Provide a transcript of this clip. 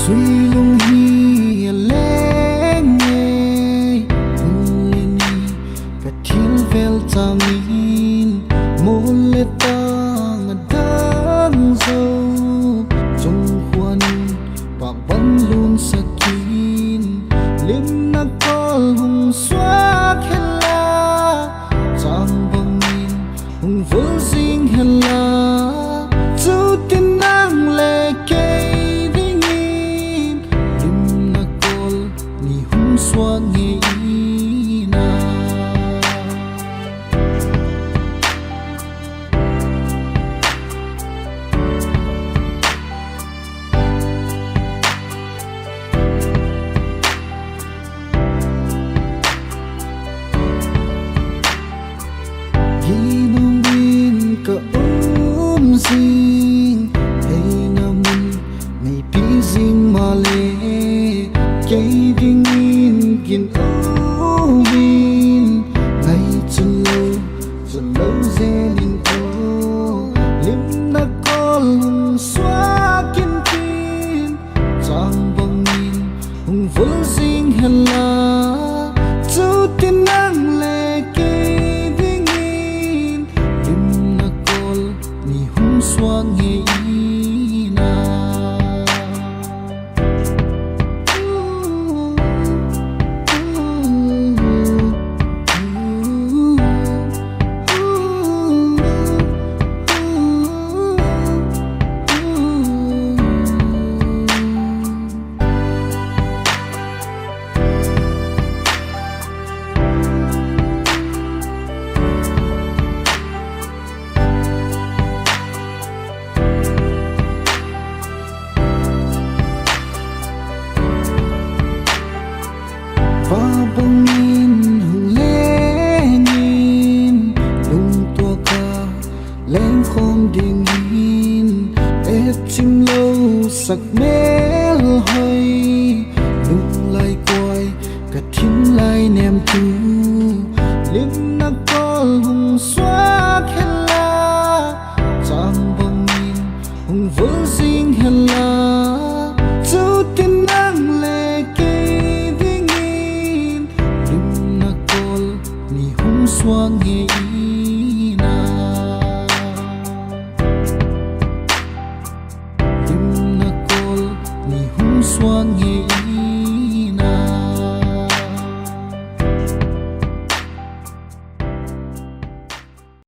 suy lung hi leng nghe hung lên ni cả thiên vel tamin môn lệ tang đắng dâu trong khuôn bạc bắn luôn sakin lim na col hung xóa khela trang băng min hung vỡ dinh hela chú tin năng lệ kê đi nghìn lim na col ni hung xóa nghe na zing hey namun may pising male kay dingin kin ovin ngay chalo zenin ko lim na kol hung xóa kin kin chang bangin hung vul zing hela chu tin nang le kay dingin lim na kol ni hung xóa nghe na và bangin hung lengin lung tua ka leng khom ding hin et chim lâu sak mel hoi lung lai quay cả thím lai nem tu lim